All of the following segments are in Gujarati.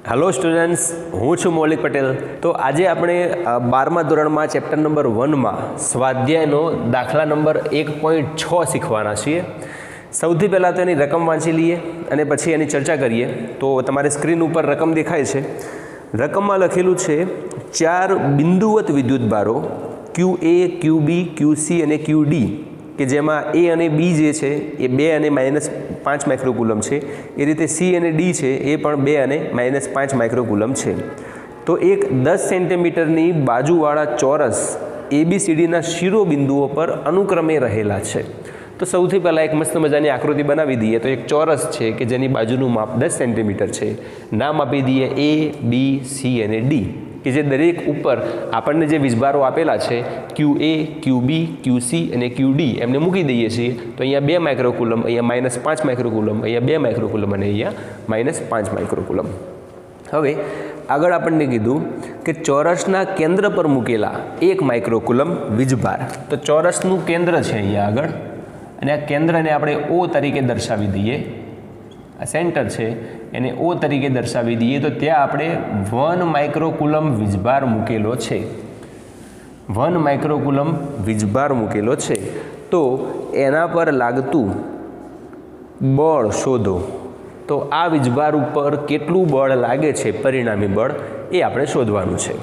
हेलो स्टूडेंट्स, हूँ छूँ मौलिक पटेल। तो आज આપણે 12મા ધોરણમાં ચેપ્ટર નંબર 1માં સ્વાધ્યાયનો દાખલા નંબર 1.6 શીખવાના છીએ। સૌથી પહેલાં તો એની રકમ વાંચી લઈએ અને પછી એની ચર્ચા કરીએ। તો તમારી સ્ક્રીન ઉપર રકમ દેખાય છે। રકમમાં લખેલું છે 4 બિંદુવત વિદ્યુતભારો QA, QB, QC અને QD કે જેમાં A અને B જે છે એ 2 અને -5 માઇક્રોકુલમ છે, એ રીતે C અને D છે એ પણ 2 અને -5 માઇક્રોકુલમ છે। તો એક 10 સેન્ટીમીટરની બાજુવાળા ચોરસ ABCDના શિરોબિંદુઓ પર અનુક્રમે રહેલા છે। તો સૌથી પહેલાં એક મસ્ત મજાની આકૃતિ બનાવી દઈએ। તો એક ચોરસ છે કે જેની બાજુનું માપ 10 સેન્ટીમીટર છે। નામ આપી દઈએ A, B, C અને D કે જે દરેક ઉપર આપણને જે વીજભારો આપેલા છે QA, QB, QC અને QD એમને મૂકી દઈએ છીએ। તો અહીંયા 2 માઇક્રોકુલમ, અહીંયા -5 માઇક્રોકુલમ, અહીંયા 2 માઇક્રોકુલમ અને અહીંયા -5 માઇક્રોકુલમ। હવે આગળ આપણને કીધું કે ચોરસના કેન્દ્ર પર મૂકેલા 1 માઇક્રોકુલમ વીજભાર। તો ચોરસનું કેન્દ્ર છે અહીંયા આગળ અને આ કેન્દ્રને આપણે O તરીકે દર્શાવી દઈએ। આ સેન્ટર છે એને O તરીકે દર્શાવી દઈએ। તો ત્યાં આપણે 1 માઇક્રોકુલમ વીજભાર મૂકેલો છે। 1 માઇક્રોકુલમ વીજભાર મૂકેલો છે। તો એના પર લાગતું બળ શોધો। તો આ વીજભાર ઉપર કેટલું બળ લાગે છે, પરિણામી બળ, એ આપણે શોધવાનું છે।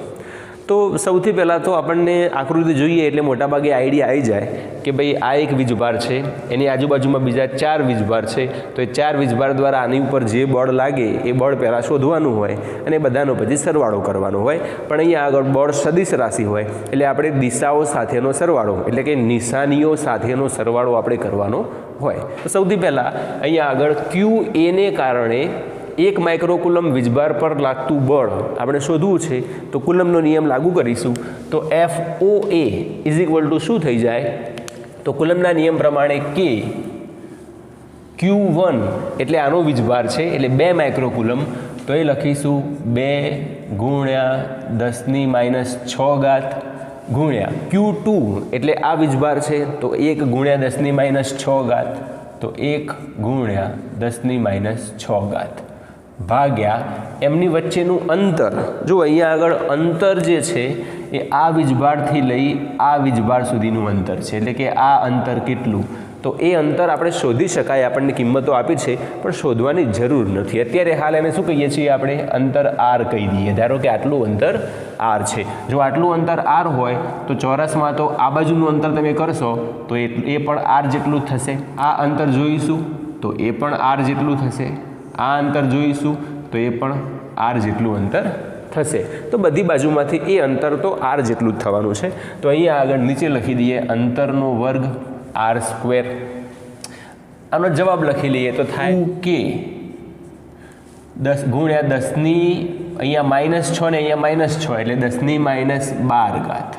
તો સૌથી પહેલાં તો આપણને આકૃતિ જોઈએ એટલે મોટાભાગે આઈડિયા આવી જાય કે ભાઈ આ એક વીજભાર છે, એની આજુબાજુમાં બીજા 4 વીજભાર છે। તો એ 4 વીજભાર દ્વારા આની ઉપર જે બળ લાગે એ બળ પહેલાં શોધવાનું હોય અને બધાનો પછી સરવાળો કરવાનો હોય। પણ અહીંયા આગળ બળ સદિશ રાશિ હોય એટલે આપણે દિશાઓ સાથેનો સરવાળો એટલે કે નિશાનીઓ સાથેનો સરવાળો આપણે કરવાનો હોય। તો સૌથી પહેલાં અહીંયા આગળ QA ને કારણે 1 માઇક્રોકુલમ વીજભાર પર લાગતું બળ આપણે શોધવું છે। તો કુલમનો નિયમ લાગુ કરીશું। તો FOA = શું થઈ જાય? તો કુલમના નિયમ પ્રમાણે K Q1 એટલે આનો વીજભાર છે એટલે 2 માઇક્રોકુલમ। તો એ લખીશું 2 × 10⁻6 ગુણ્યા Q2 એટલે આ વીજભાર છે તો 1 × 10⁻6 તો 1 × 10⁻6 ભાગ્યા એમની વચ્ચેનું અંતર। જો અહીંયા આગળ અંતર જે છે એ આ વીજભારથી લઈ આ વીજભાર સુધીનું અંતર છે એટલે કે આ અંતર કેટલું? તો એ અંતર આપણે શોધી શકાય, આપણને કિંમતો આપી છે પણ શોધવાની જરૂર નથી અત્યારે। હાલ એને શું કહીએ છીએ આપણે? અંતર R કહી દઈએ। ધારો કે આટલું અંતર R છે। જો આટલું અંતર R હોય તો ચોરસમાં તો આ બાજુનું અંતર તમે કરશો તો એ પણ R જેટલું જ થશે। આ અંતર જોઈશું તો એ પણ R જેટલું થશે। આ અંતર જોઈશું તો એ પણ R જેટલું અંતર થશે। તો બધી બાજુમાંથી એ અંતર તો R જેટલું જ થવાનું છે। તો અહીંયા આગળ નીચે લખી દઈએ અંતરનો વર્ગ R²। આનો જવાબ લખી લઈએ તો થાય કે 10 × 10 અહીંયા -6 ને અહીંયા -6 એટલે 10⁻12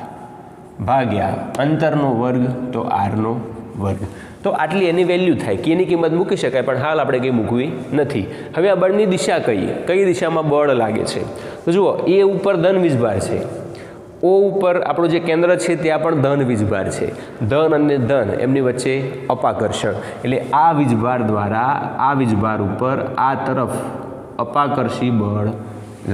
ભાગ્યા અંતરનો વર્ગ તો R નો વર્ગ। તો આટલી એની વેલ્યુ થાય કે એની કિંમત મૂકી શકાય પણ હાલ આપણે કંઈ મૂકવી નથી। હવે આ બળની દિશા કઈ દિશામાં બળ લાગે છે? તો જુઓ એ ઉપર ધન વીજભાર છે, O ઉપર આપણું જે કેન્દ્ર છે ત્યાં પણ ધન વીજભાર છે। ધન અને ધન એમની વચ્ચે અપાકર્ષણ એટલે આ વીજભાર દ્વારા આ વીજભાર ઉપર આ તરફ અપાકર્ષી બળ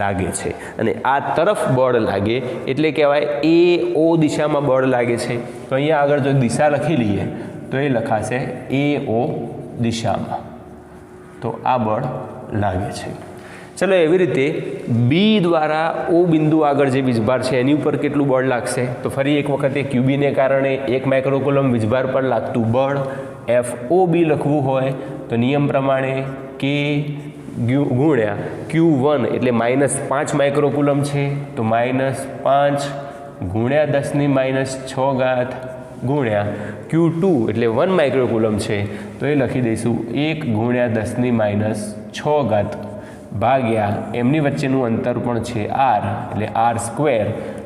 લાગે છે અને આ તરફ બળ લાગે એટલે કહેવાય AO દિશામાં બળ લાગે છે। તો અહીંયા આગળ જો દિશા લખી લઈએ તો એ લખાશે AO દિશામાં, તો આ બળ લાગે છે। ચલો એવી રીતે B દ્વારા O બિંદુ આગળ જે વીજભાર છે એની ઉપર કેટલું બળ લાગશે? તો ફરી એક વખતે QB ને કારણે 1 માઇક્રોકુલમ વીજભાર પર લાગતું બળ FOB લખવું હોય તો નિયમ પ્રમાણે K ગુણ્યા Q1 એટલે -5 માઇક્રોકુલમ છે તો -5 × 10⁻6 ગુણ્યા Q2 એટલે 1 માઇક્રોકુલમ છે તો એ લખી દઈશું 1 × 10⁻6 ભાગ્યા એમની વચ્ચેનું અંતર પણ છે R એટલે R²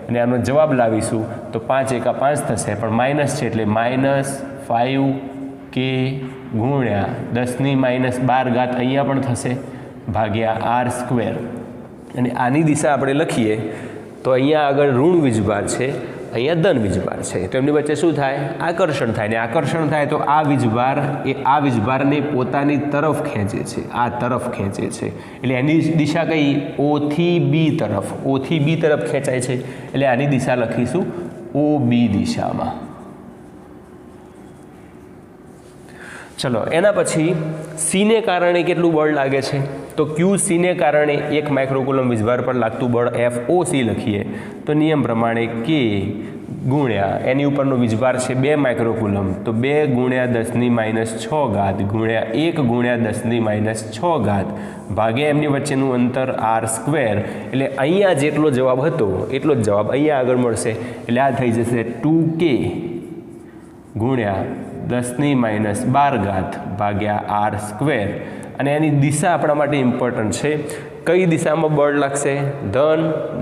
અને આનો જવાબ લાવીશું તો 5 × 5 થશે પણ માઇનસ છે એટલે -5K ગુણ્યા 10⁻12 અહીંયા પણ થશે ભાગ્યા R² અને આની દિશા આપણે લખીએ તો અહીંયા આગળ ઋણ વીજભાર છે અહીંયા ધન વીજભાર છે, તો એમની વચ્ચે શું થાય? આકર્ષણ થાય, ને આકર્ષણ થાય તો આ વીજભાર એ આ વીજભારને પોતાની તરફ ખેંચે છે, આ તરફ ખેંચે છે, એટલે એની દિશા કઈ? O થી B તરફ, O થી B તરફ ખેંચાય છે, એટલે આની દિશા લખીશું OB દિશામાં. ચલો એના પછી સીને કારણે કેટલું બળ લાગે છે? તો QC ને કારણે 1 માઇક્રોકુલમ વીજભાર પર લાગતું બળ FOC લખીએ તો નિયમ પ્રમાણે K ગુણ્યા એની ઉપરનો વીજભાર છે 2 માઇક્રોકુલમ, તો 2 ગુણ્યા 10⁻6 ઘાત ગુણ્યા 1 ગુણ્યા 10⁻6 ઘાત ભાગ્યા એમની વચ્ચેનું અંતર r². એટલે અહીંયા જેટલો જવાબ હતો એટલો જ જવાબ અહીંયા આગળ મળશે, એટલે આ થઈ જશે 2K ગુણ્યા 10⁻12 ઘાત ભાગ્યા r². અને એની દિશા આપણા માટે ઇમ્પોર્ટન્ટ છે. કઈ દિશામાં બળ લાગશે? ધન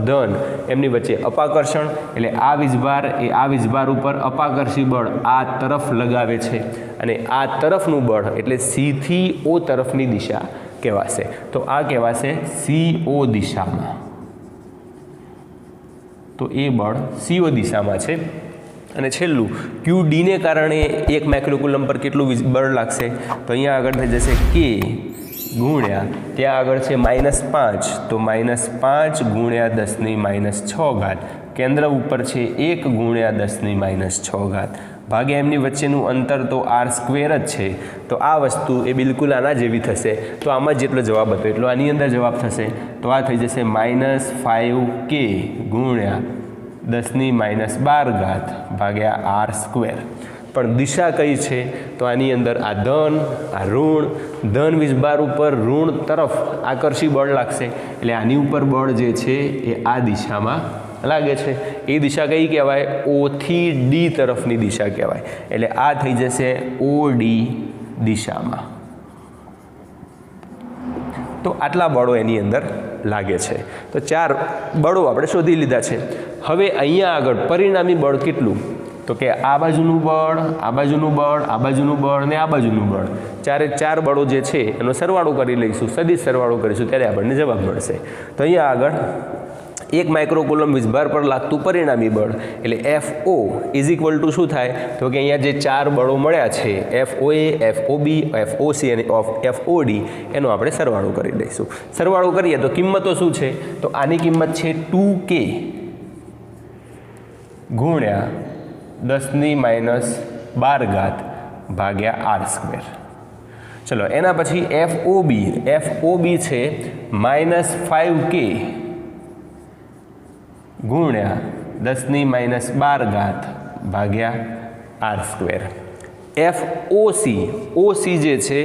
ધન. એમની વચ્ચે અપાકર્ષણ, એટલે આ વીજભાર એ આ વીજભાર ઉપર અપાકર્ષી બળ આ તરફ લગાવે છે, અને આ તરફનું બળ એટલે C થી O તરફની દિશા કહેવાશે. તો આ કહેવાશે CO દિશામાં. તો એ બળ CO દિશામાં છે. અને છેલ્લું QD ને કારણે 1 માઇક્રોકુલમ પર કેટલું બળ લાગશે? તો અહીંયા આગળ થઈ જશે K ગુણ્યા ત્યાં આગળ છે -5, તો -5 ગુણ્યા 10⁻6 ઘાત કેન્દ્ર ઉપર છે 1 ગુણ્યા 10⁻6 ઘાત ભાગ્યા એમની વચ્ચેનું અંતર તો r² જ છે. તો આ વસ્તુ એ બિલકુલ આના જેવી થશે. તો આમાં જેટલો જવાબ હતો એટલો આની અંદર જવાબ થશે. તો આ થઈ જશે -5K ગુણ્યા 10⁻12 ઘાત ભાગ્યા r². પણ દિશા કઈ છે? તો આની અંદર આ ધન આ ઋણ, ધન વીજભાર ઉપર ઋણ તરફ આકર્ષી બળ લાગશે, એટલે આની ઉપર બળ જે છે એ આ દિશામાં લાગે છે. એ દિશા કઈ કહેવાય? O થી D તરફની દિશા કહેવાય. એટલે આ થઈ જશે OD દિશામાં. તો આટલા બળો એની અંદર લાગે છે. તો 4 બળો આપણે શોધી લીધા છે. હવે અહીંયા આગળ પરિણામી બળ કેટલું? તો કે આ બાજુનું બળ, આ બાજુનું બળ, આ બાજુનું બળ ને આ બાજુનું બળ, 4 બળો જે છે એનો સરવાળો કરી લઈશું, સદિશ સરવાળો કરીશું, ત્યારે આપણને જવાબ મળશે. તો અહીંયા આગળ 1 માઇક્રોકુલમ વીજભાર પર લાગતું પરિણામી બળ એટલે FO ઇઝ ઇક્વલ ટુ શું થાય? તો કે અહીંયા જે 4 બળો મળ્યા છે FOA, FOB, FOC અને FOD એનો આપણે સરવાળો કરી દઈશું. સરવાળો કરીએ તો કિંમતો શું છે? તો આની કિંમત છે 2K ગુણ્યા 10⁻12 ઘાત ભાગ્યા r². ચલો એના પછી FOB છે -5K ગુણ્યા 10⁻12 ઘાત ભાગ્યા r². OC જે છે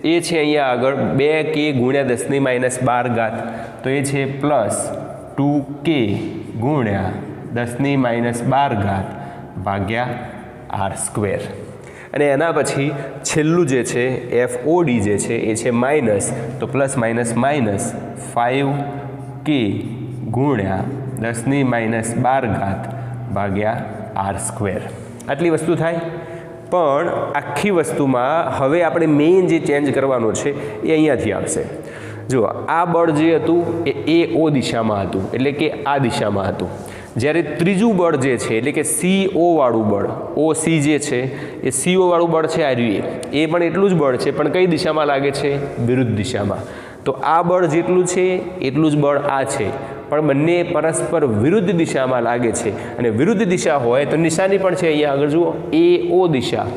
એ છે અહીંયા આગળ 2K ગુણ્યા 10⁻12 ઘાત, તો એ છે +2K ગુણ્યા 10⁻12 ઘાત ભાગ્યા r². અને એના પછી છેલ્લું જે છે FOD જે છે એ છે માઇનસ, તો +−5K ગુણ્યા 10⁻12 ઘાત ભાગ્યા r². આટલી વસ્તુ થાય. પણ આખી વસ્તુમાં હવે આપણે મેઇન જે ચેન્જ કરવાનો છે એ અહીંયાથી આવશે. જુઓ આ બળ જે હતું એ O દિશામાં હતું, એટલે કે આ દિશામાં હતું. જ્યારે ત્રીજું બળ જે છે એટલે કે CO વાળું બળ, OC જે છે એ CO વાળું બળ છે આ રહ્યું, એ પણ એટલું જ બળ છે, પણ કઈ દિશામાં લાગે છે? વિરુદ્ધ દિશામાં. તો આ બળ જેટલું છે એટલું જ બળ આ છે, પણ બંને પરસ્પર વિરુદ્ધ દિશામાં લાગે છે. અને વિરુદ્ધ દિશા હોય તો નિશાની પણ છે અહીંયા આગળ જુઓ, AO દિશા,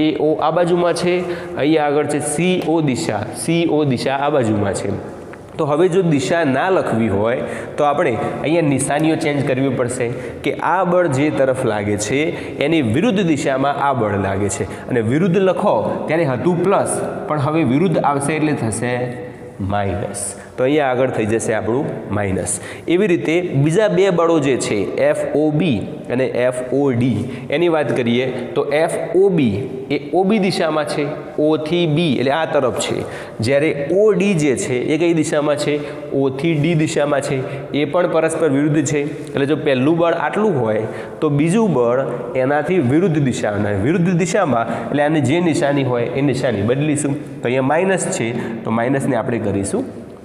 AO આ બાજુમાં છે, અહીંયા આગળ છે CO દિશા, CO દિશા આ બાજુમાં છે. તો હવે જો દિશા ના લખવી હોય તો આપણે અહીંયા નિશાનીઓ ચેન્જ કરવી પડશે કે આ બળ જે તરફ લાગે છે એની વિરુદ્ધ દિશામાં આ બળ લાગે છે. અને વિરુદ્ધ લખો ત્યારે હતું પ્લસ, પણ હવે વિરુદ્ધ આવશે એટલે થશે માઇનસ. તો અહીંયા આગળ થઈ જશે આપણું માઇનસ. એવી રીતે બીજા 2 બળો જે છે FOB અને FOD એની વાત કરીએ તો FOB એ OB દિશામાં છે, O થી B એટલે આ તરફ છે. જ્યારે OD જે છે એ કઈ દિશામાં છે? O થી D દિશામાં છે. એ પણ પરસ્પર વિરુદ્ધ છે. એટલે જો પહેલું બળ આટલું હોય તો બીજું બળ એનાથી વિરુદ્ધ દિશામાં એટલે આની જે નિશાની હોય એ નિશાની બદલીશું. તો અહીંયા માઇનસ છે તો માઇનસને આપણે કરીશું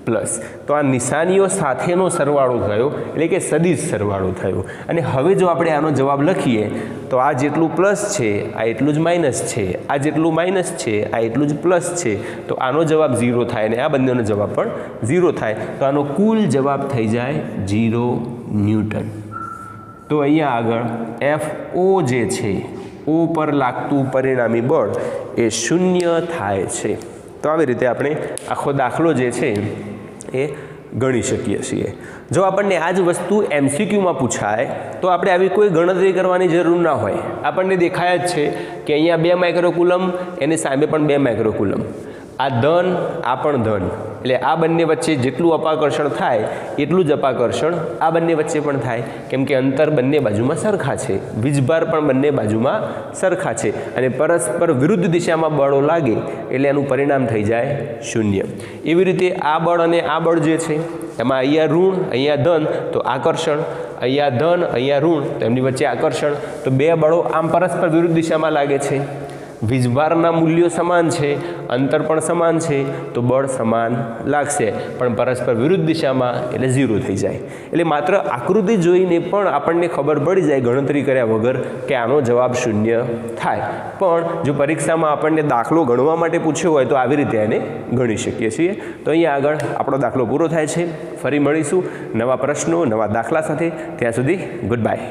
પ્લસ. તો આ નિશાનીઓ સાથેનો સરવાળો થયો, એટલે કે સદિશ સરવાળો થયો. અને હવે જો આપણે આનો જવાબ લખીએ તો આ જેટલું પ્લસ છે આ એટલું જ માઇનસ છે, આ જેટલું માઇનસ છે આ એટલું જ પ્લસ છે. તો આનો જવાબ 0 થાય અને આ બંનેનો જવાબ પણ 0 થાય. તો આનો કુલ જવાબ થઈ જાય 0 ન્યૂટન. તો અહીંયા આગળ FO જે છે, O પર લાગતું પરિણામી બળ એ 0 થાય છે. તો આવી રીતે આપણે આખો દાખલો જે છે એ ગણી શકીએ છીએ. જો આપણને આ જ વસ્તુ MCQમાં પૂછાય તો આપણે આવી કોઈ ગણતરી કરવાની જરૂર ના હોય. આપણને દેખાય જ છે કે અહીંયા 2 માઇક્રોકુલમ, એની સામે પણ 2 માઇક્રોકુલમ, આ ધન આ પણ ધન, એટલે આ બંને વચ્ચે જેટલું અપાકર્ષણ થાય એટલું જ અપાકર્ષણ આ બંને વચ્ચે પણ થાય, કેમ કે અંતર બંને બાજુમાં સરખા છે, વીજભાર પણ બંને બાજુમાં સરખા છે. અને પરસ્પર વિરુદ્ધ દિશામાં બળો લાગે એટલે એનું પરિણામ થઈ જાય 0. એવી રીતે આ બળ અને આ બળ જે છે એમાં અહીંયા ઋણ અહીંયા ધન, તો આકર્ષણ, અહીંયા ધન અહીંયા ઋણ, તો એમની વચ્ચે આકર્ષણ. તો 2 બળો આમ પરસ્પર વિરુદ્ધ દિશામાં લાગે છે, વીજભારના મૂલ્યો સમાન છે, અંતર પણ સમાન છે, તો બળ સમાન લાગશે, પણ પરસ્પર વિરુદ્ધ દિશામાં એટલે 0 થઈ જાય. એટલે માત્ર આકૃતિ જોઈને પણ આપણને ખબર પડી જાય ગણતરી કર્યા વગર કે આનો જવાબ 0 થાય. પણ જો પરીક્ષામાં આપણને દાખલો ગણવા માટે પૂછ્યો હોય તો આવી રીતે એને ગણી શકીએ છીએ. તો અહીંયા આગળ આપણો દાખલો પૂરો થાય છે. ફરી મળીશું નવા પ્રશ્નો નવા દાખલા સાથે. ત્યાં સુધી ગુડ બાય.